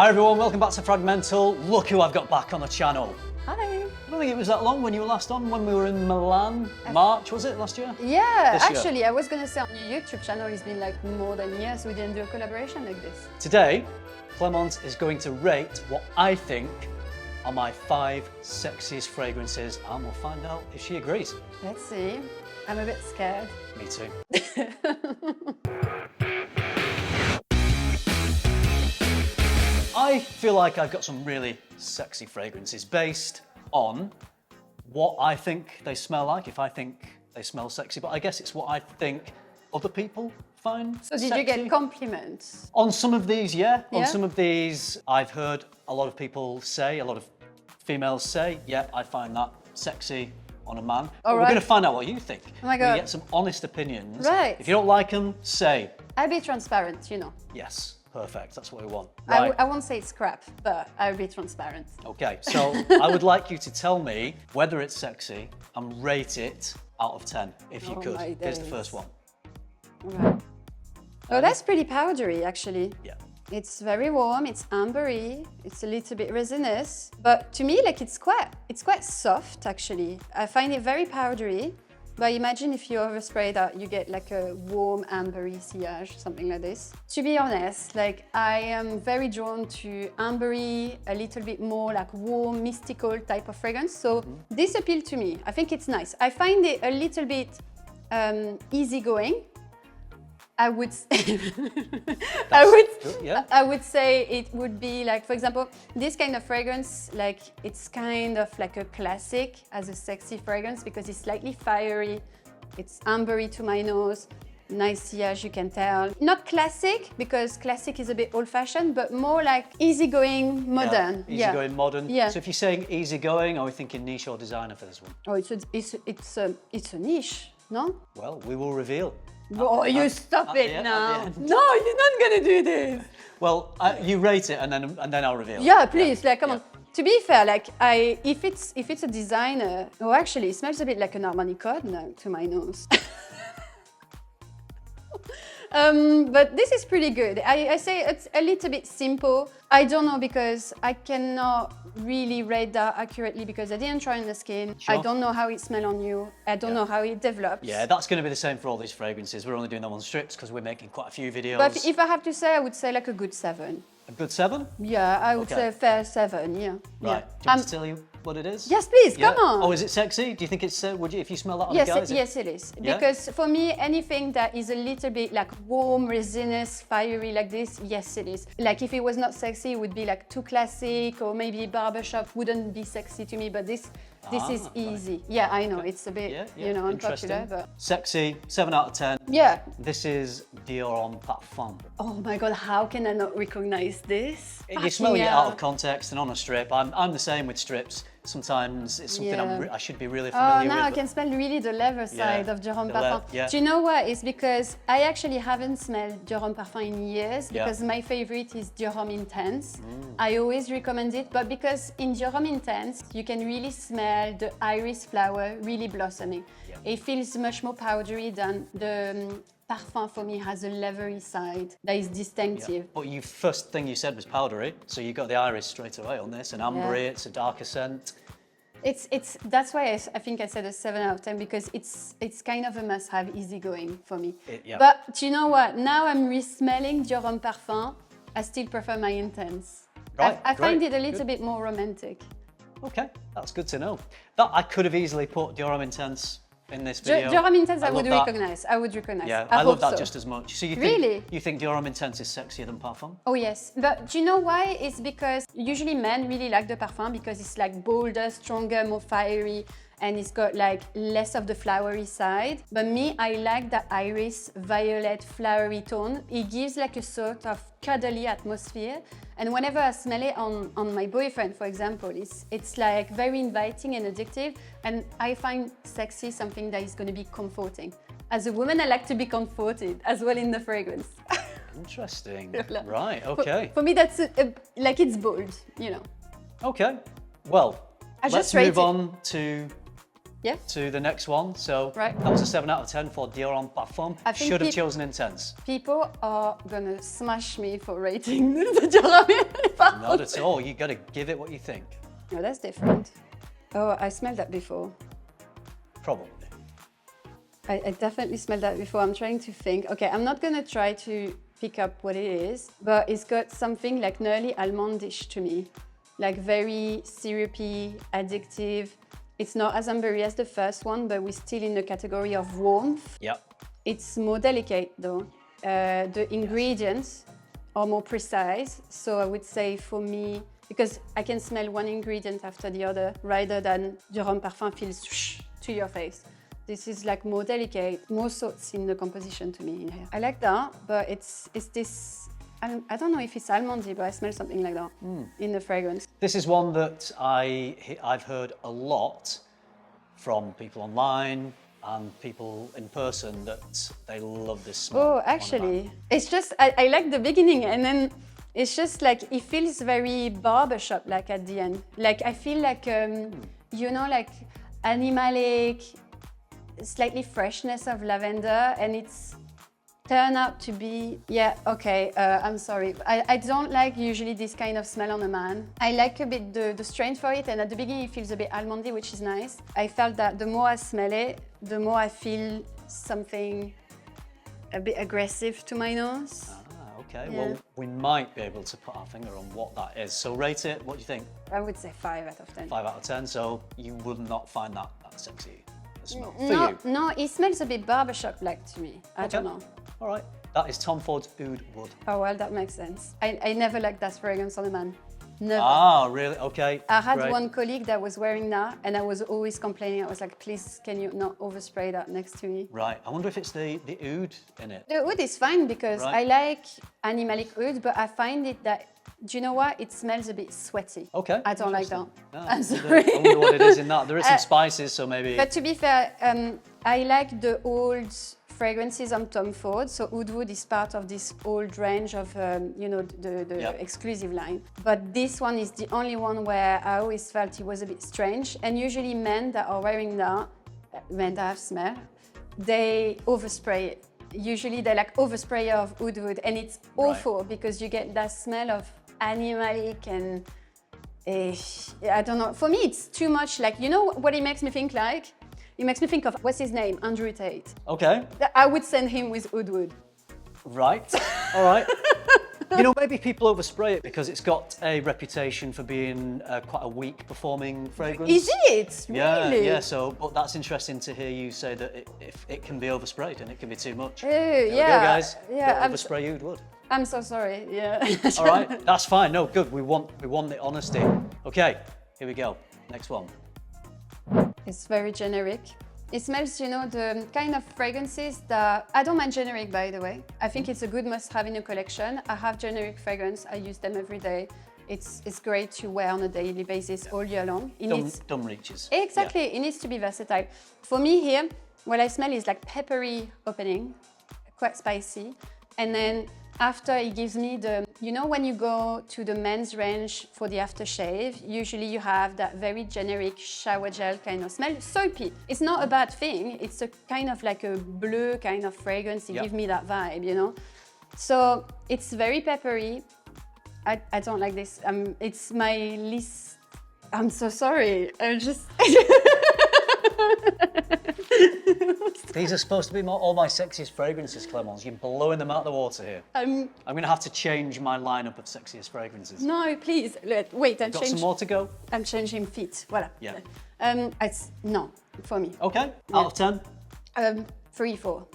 Hi everyone, welcome back to FRAG-MENTAL. Look who I've got back on the channel. Hi. I don't think it was that long when you were last on, when we were in Milan. March, was it, last year? Yeah, This actually, year. I was going to say on your YouTube channel, it's been like more than years we didn't do a collaboration like this. Today, Clémence is going to rate what I think are my 5 sexiest fragrances, and we'll find out if she agrees. Let's see. I'm a bit scared. Me too. I feel like I've got some really sexy fragrances based on what I think they smell like, if I think they smell sexy, but I guess it's what I think other people find So did sexy. you get compliments? On some of these, yeah. Yeah? On some of these, I've heard a lot of people say, a lot of females say, yeah, I find that sexy on a man. But we're right. going to find out what you think. Oh my We're gonna God. get some honest opinions. Right. If you don't like them, say I'll be transparent, you know. yes. Perfect. That's what we want. Right. I won't say it's crap, but I'll be transparent. Okay, so I would like you to tell me whether it's sexy and rate it out of 10, if you Oh could. my Here's the days. first one. All right. Oh, that's pretty powdery, actually. Yeah. It's very warm, it's ambery, it's a little bit resinous, but to me, like it's quite soft, actually. I find it very powdery, but imagine if you overspray that, you get like a warm ambery sillage, something like this. To be honest, like I am very drawn to ambery, a little bit more like warm, mystical type of fragrance. So this appealed to me. I think it's nice. I find it a little bit easygoing. I would Yeah. I would say it would be like, for example, this kind of fragrance, like it's kind of like a classic as a sexy fragrance because it's slightly fiery, it's ambery to my nose, nice sillage, you can tell. Not classic, because classic is a bit old-fashioned, but more like easygoing, modern. Yeah. Easygoing, modern. Yeah. So if you're saying easygoing, are we thinking niche or designer for this one? Oh, it's a niche, no? Well, we will reveal. Oh, you stop it at now. the end. No, you're not gonna do this. Well, you rate it and then I'll reveal. Yeah, please, like, come Yeah. on. To be fair, like, if it's a designer, oh, actually, it smells a bit like an Armani Code now to my nose. But this is pretty good. I say it's a little bit simple. I don't know because I cannot really rate that accurately because I didn't try on the skin. Sure. I don't know how it smells on you. I don't know how it develops. Yeah, that's going to be the same for all these fragrances. We're only doing them on strips because we're making quite a few videos. But if I have to say, I would say like a good 7. A good 7? Yeah, I would Okay. say a fair 7, yeah. Right. Yeah. Do you want to tell you what it is? Yes, please, Yeah. come on. Oh, is it sexy? Do you think it's, would you, if you smell that on Yes, a guy? yes, it is. Yeah? Because for me, anything that is a little bit like warm, resinous, fiery like this, yes, it is. Like if it was not sexy, it would be like too classic, or maybe barbershop wouldn't be sexy to me. But this is easy. Yeah, I know it's a bit, you know, unpopular, interesting. but Sexy, 7 out of 10. yeah. This is Dior Homme Parfum. Oh my God, how can I not recognize this? You're smelling it Fucking out hell. of context and on a strip. I'm the same with strips. Sometimes it's something Yeah. I should be really Oh, familiar now with. I can smell really the leather side Yeah, of Dior Homme the Parfum. yeah. Do you know what? It's because I actually haven't smelled Dior Homme Parfum in years Yeah. because my favorite is Dior Homme Intense. I always recommend it, but because in Dior Homme Intense, you can really smell the iris flower really blossoming. Yeah. It feels much more powdery than the Parfum for me has a leathery side that is distinctive. But first thing you said was powdery, so you got the iris straight away on this, and ambery, Yeah. it's a darker scent. That's why I think I said a 7 out of 10 because it's kind of a must-have, easygoing for me. Yeah. But do you know what? Now I'm re-smelling Dior Homme Parfum. I still prefer my Intense. Right, I find great, it a little bit more romantic. Okay, that's good to know. That I could have easily put Dior Homme Intense in this video. Dior Homme Intense, I love would that. recognize. I would recognize. Yeah, I I love hope that so. just as much. So Really? You think Dior Homme Intense is sexier than Parfum? Oh yes, but do you know why? It's because usually men really like the Parfum because it's like bolder, stronger, more fiery, and it's got like less of the flowery side. But me, I like the iris, violet, flowery tone. It gives like a sort of cuddly atmosphere. And whenever I smell it on my boyfriend, for example, it's like very inviting and addictive. And I find sexy something that is going to be comforting. As a woman, I like to be comforted as well in the fragrance. Interesting. Right, okay. For me, that's like it's bold, you know. Okay, well, I let's just rate move it. on to Yeah. to the next one. So Right. that was a 7 out of 10 for Dior Homme Parfum. I think Should have chosen Intense. People are gonna smash me for rating the Dior Homme Parfum. Not at all. You got to give it what you think. No, that's different. Oh, I smelled that before. Probably. I definitely smelled that before. I'm trying to think. Okay, I'm not gonna try to pick up what it is, but it's got something like nearly almondish to me. Like very syrupy, addictive. It's not as ambery as the first one, but we're still in the category of warmth. Yep. It's more delicate though. The ingredients are more precise. So I would say for me, because I can smell one ingredient after the other rather than Dior Homme Parfum feels to your face. This is like more delicate, more salts in the composition to me in here. I like that, but it's this, I don't know if it's almondy, but I smell something like that in the fragrance. This is one that I've heard a lot from people online and people in person that they love this smell. Oh, actually, it's just, I like the beginning and then it's just like, it feels very barbershop like at the end. Like I feel like, you know, like animalic, slightly freshness of lavender, and it's turned out to be, yeah, okay, I'm sorry. I don't like usually this kind of smell on a man. I like a bit the strength for it, and at the beginning it feels a bit almondy, which is nice. I felt that the more I smell it, the more I feel something a bit aggressive to my nose. Okay, Yeah. well, we might be able to put our finger on what that is. So rate it, what do you think? I would say 5 out of 10. 5 out of 10, so you would not find that sexy, the smell, for No, you? no, it smells a bit barbershop-like to me. I don't know. All right, that is Tom Ford's Oud Wood. Oh, well, that makes sense. I never liked that fragrance on a man. Never. Ah, really? Okay. I had great. one colleague that was wearing that, and I was always complaining. I was like, please, can you not overspray that next to me? Right, I wonder if it's the oud in it. The oud is fine because Right. I like animalic oud, but I find it that, do you know what? It smells a bit sweaty. Okay. I don't like that. No, I'm sorry. I wonder what it is in that. There is some spices, so maybe... But to be fair, I like the old fragrances on Tom Ford. So Oud Wood is part of this old range of, you know, the Yeah. exclusive line. But this one is the only one where I always felt it was a bit strange. And usually men that are wearing that, men that have smell, they overspray it. Usually they're like oversprayer of Oud Wood, and it's awful because you get that smell of animalic and I don't know. For me, it's too much like, you know what it makes me think like? It makes me think of, what's his name? Andrew Tate. Okay, I would send him with Oud Wood. right, all right. You know, maybe people overspray it because it's got a reputation for being quite a weak performing fragrance. Is it? Yeah, Really? yeah, so, but that's interesting to hear you say that it can be oversprayed and it can be too much. Oh, There we yeah. go, guys. Yeah, Don't overspray Oud Wood. I'm so sorry, yeah. All right, that's fine. No, good. We want the honesty. Okay, here we go. Next one. It's very generic. It smells, you know, the kind of fragrances that... I don't mind generic, by the way. I think it's a good must-have in a collection. I have generic fragrance. I use them every day. It's great to wear on a daily basis all year long. Dumb reaches. Exactly, Yeah. it needs to be versatile. For me here, what I smell is like peppery opening, quite spicy. And then after it gives me the, you know, when you go to the men's range for the aftershave, usually you have that very generic shower gel kind of smell, soapy. It's not a bad thing. It's a kind of like a bleu kind of fragrance. It gives me that vibe, you know? So it's very peppery. I don't like this. It's my least, I'm so sorry. I'm just... These are supposed to be all my sexiest fragrances, Clémence. You're blowing them out of the water here. I'm going to have to change my lineup of sexiest fragrances. No, please, wait, Got some more to go? I'm changing feet, voilà. Yeah. It's, no, for me. Okay, out of 10? 3, 4.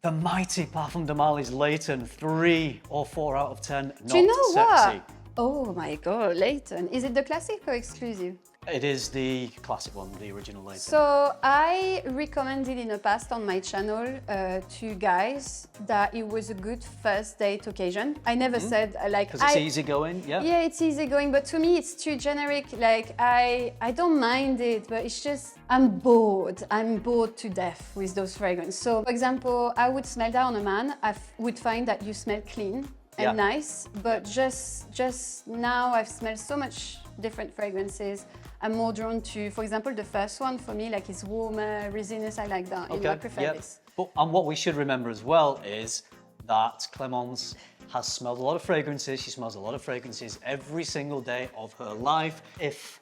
The mighty Parfums de Marly Layton, 3 or 4 out of 10. Not Do you know sexy. what? Oh my God, Layton. Is it the classic or exclusive? It is the classic one, the original Layton. So I recommended in the past on my channel to guys that it was a good first date occasion. I never said like... Because it's easygoing, yeah? Yeah, it's easygoing, but to me it's too generic. Like I don't mind it, but it's just, I'm bored. I'm bored to death with those fragrances. So for example, I would smell that on a man. I would find that you smell clean and nice, but just now I've smelled so much different fragrances. I'm more drawn to, for example, the first one for me, like it's warmer, resinous, I like that. You know, I prefer this. But, and what we should remember as well is that Clémence has smelled a lot of fragrances. She smells a lot of fragrances every single day of her life. If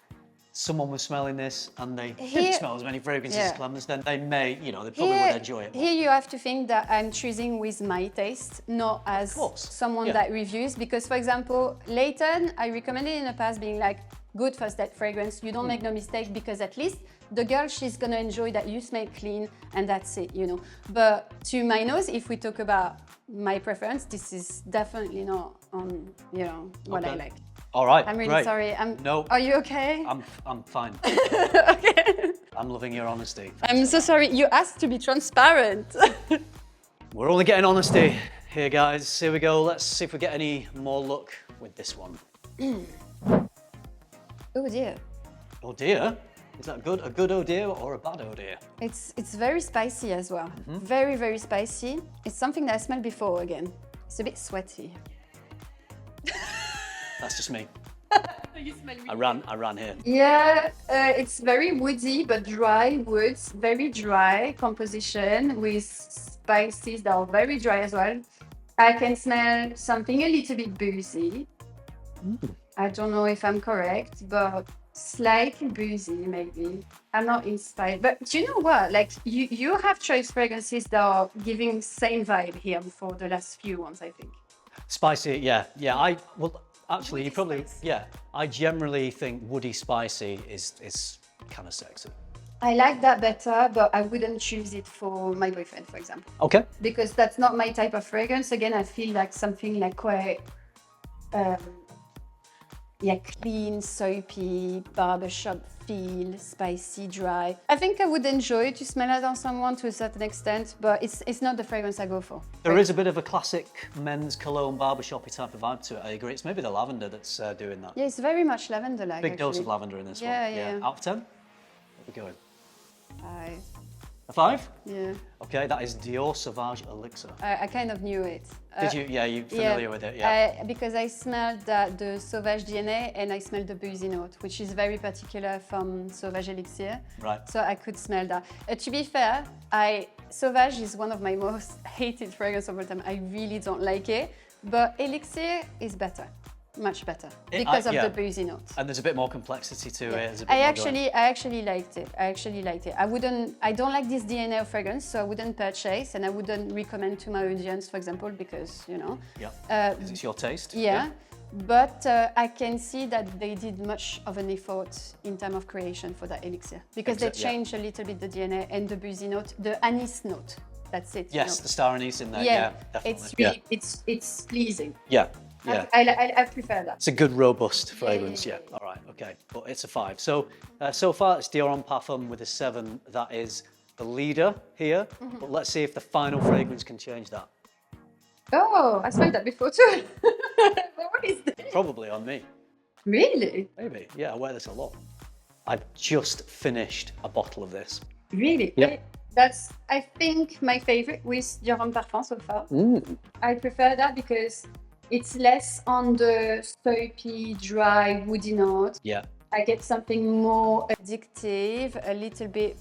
someone was smelling this and they didn't smell as many fragrances as Clémence, then they may, you know, they probably would enjoy it more. Here you have to think that I'm choosing with my taste, not as someone that reviews. Because, for example, Layton, I recommended in the past being like, good first date fragrance. You don't make no mistake because at least the girl, she's gonna enjoy that you smell clean and that's it, you know. But to my nose, if we talk about my preference, this is definitely not on, you know, what I like. All right, I'm really sorry. No. Are you okay? I'm fine. Okay. I'm loving your honesty. I'm so sorry. You asked to be transparent. We're only getting honesty here, guys. Here we go. Let's see if we get any more luck with this one. Oh dear. Oh dear. Is that good? A good oh dear or a bad oh dear? It's very spicy as well. Very, very spicy. It's something that I smelled before again. It's a bit sweaty. That's just me. You smell really I ran here. Yeah, it's very woody but dry woods, very dry composition with spices that are very dry as well. I can smell something a little bit boozy. I don't know if I'm correct, but slightly boozy maybe. I'm not inspired. But you know what? Like you have choice fragrances that are giving same vibe here for the last few ones, I think. Spicy, yeah. Actually, you probably, I generally think woody spicy is kind of sexy. I like that better, but I wouldn't choose it for my boyfriend, for example. Okay. Because that's not my type of fragrance. Again, I feel like something like quite, clean, soapy, barbershop feel, spicy, dry. I think I would enjoy to smell it on someone to a certain extent, but it's not the fragrance I go for. There is a bit of a classic men's cologne barbershop-y type of vibe to it, I agree. It's maybe the lavender that's doing that. Yeah, it's very much lavender-like. Big dose of lavender in this one. Yeah. Out of 10? What are we going? 5. A 5? Yeah. Okay, that is Dior Sauvage Elixir. I kind of knew it. Did you? Yeah, you're familiar with it, yeah. Because I smelled the Sauvage DNA and I smelled the boozy note, which is very particular from Sauvage Elixir. Right. So I could smell that. To be fair, Sauvage is one of my most hated fragrances of all time. I really don't like it, but Elixir is better. Much better because of the boozy note. And there's a bit more complexity to it. I actually liked it. I don't like this DNA of fragrance, so I wouldn't purchase and I wouldn't recommend to my audience, for example, because, you know. Yeah, because it's your taste. Yeah. But I can see that they did much of an effort in terms of creation for that elixir because they changed a little bit the DNA and the boozy note, the anise note. That's it. Yes, the star anise in there. Yeah, definitely. It's really, it's pleasing. Yeah. Yeah, I prefer that. It's a good, robust fragrance, yeah. All right, okay, but it's a 5. So, so far it's Dior Homme Parfum with a 7. That is the leader here, but let's see if the final fragrance can change that. Oh, I smelled that before too. What is this? Probably on me. Really? Maybe, yeah, I wear this a lot. I've just finished a bottle of this. Really? Yeah. That's, I think, my favorite with Dior Homme Parfum so far. I prefer that because it's less on the soapy, dry, woody note. Yeah. I get something more addictive, a little bit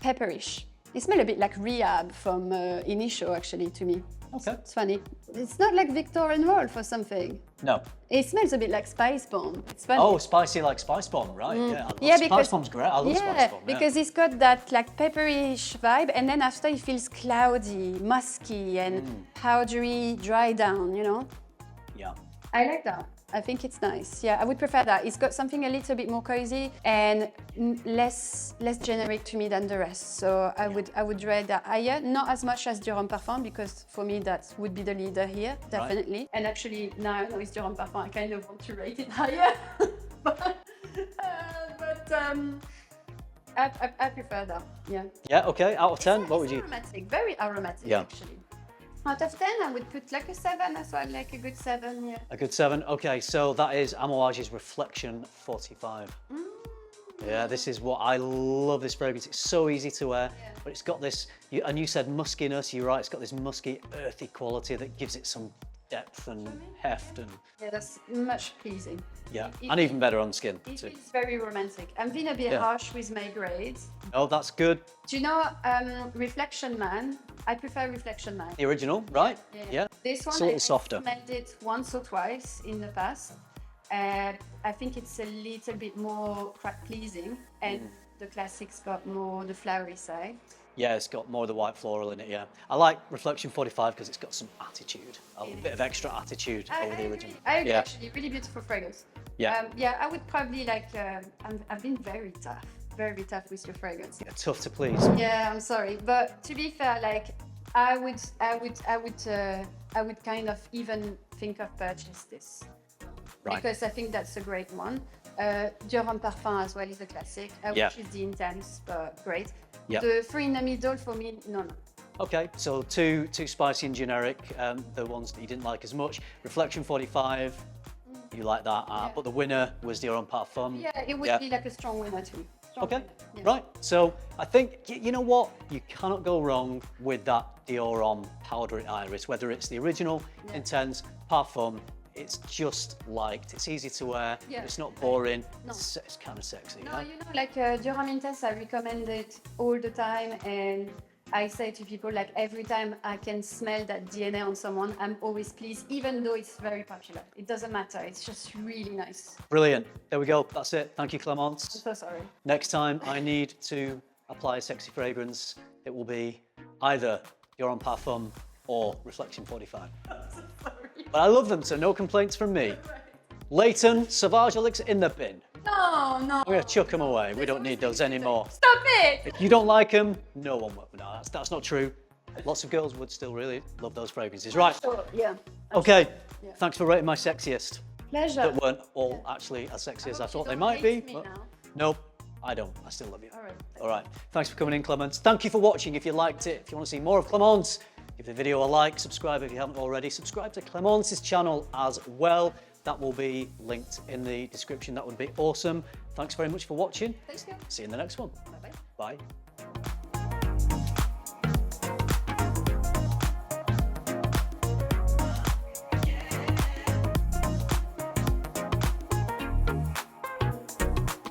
pepperish. It smells a bit like Rehab from Initio, actually, to me. Okay. It's funny. It's not like Victor and Rolf or something. No. It smells a bit like Spice Bomb. It's funny. Oh, spicy like Spice Bomb, right? Yeah, Spice Bomb's great. I love Spice Bomb. Yeah, because it's got that like pepperish vibe, and then after it feels cloudy, musky, and powdery, dry down, you know? Yeah. I like that. I think it's nice. Yeah, I would prefer that. It's got something a little bit more cozy and less generic to me than the rest. So I would rate that higher. Not as much as Dior Homme Parfum because for me that would be the leader here, definitely. Right. And actually now I know it's Dior Homme Parfum, I kind of want to rate it higher. but I prefer that. Yeah. Yeah. Okay. Out of 10, what would you? Aromatic, very aromatic actually. Out of 10, I would put like a 7 as well, like a good 7, yeah. A good 7, okay, so that is Amouage's Reflection 45. Yeah, this is what I love this fragrance. It's so easy to wear, but it's got this, and you said muskiness, you're right, it's got this musky, earthy quality that gives it some depth and heft and Yeah, that's much pleasing. yeah, and even better on skin It too. is very romantic. I'm being a bit harsh with my grades. Oh, that's good. Do you know Reflection Man? I prefer Reflection Man. The original, right? Yeah. This one, It's a little I softer. smelled it once or twice in the past. I think it's a little bit more crowd pleasing, and the classics got more the flowery side. Yeah, it's got more of the white floral in it, yeah. I like Reflection 45 because it's got some attitude, a bit of extra attitude over the original. I agree, Yeah. actually, really beautiful fragrance. Yeah. Yeah, I would probably like, I've been very tough with your fragrance. Yeah, tough to please. Yeah, I'm sorry, but to be fair, like I would kind of even think of purchase this Right. because I think that's a great one. Dior Homme Parfum as well is a classic, which is the intense, but great. Yeah. The three in the middle for me, no. Okay, so too spicy and generic, the ones that you didn't like as much. Reflection 45, you like that, but the winner was Dior Homme Parfum. Yeah, it would be like a strong winner too. Okay, right. So I think, you know what? You cannot go wrong with that Dior Homme Powdery Iris, whether it's the original, Intense, Parfum. It's just liked. It's easy to wear. Yeah. It's not boring. No. It's kind of sexy. No, you know, like Dior Homme Intense, I recommend it all the time, and I say to people, like every time I can smell that DNA on someone, I'm always pleased, even though it's very popular. It doesn't matter. It's just really nice. Brilliant. There we go. That's it. Thank you, I'm Clémence. so sorry. Next time I need to apply a sexy fragrance, it will be either Dior Homme Parfum or Reflection 45. I'm so sorry. But I love them, so no complaints from me. Layton, Sauvage Elixir in the bin. No. I'm going to chuck them away. We don't need those anymore. Stop it! If you don't like them, no one will. No, that's not true. Lots of girls would still really love those fragrances. Right. Sure, yeah. Okay. Thanks for rating my sexiest. Pleasure. That weren't all actually as sexy as I thought they might be. But nope, I don't. I still love you. All right. All right. Thanks for coming in, Clémence. Thank you for watching. If you liked it, if you want to see more of Clémence, give the video a like, subscribe if you haven't already. Subscribe to Clémence's channel as well. That will be linked in the description. That would be awesome. Thanks very much for watching. Thank you. See you in the next one. Bye-bye. Bye.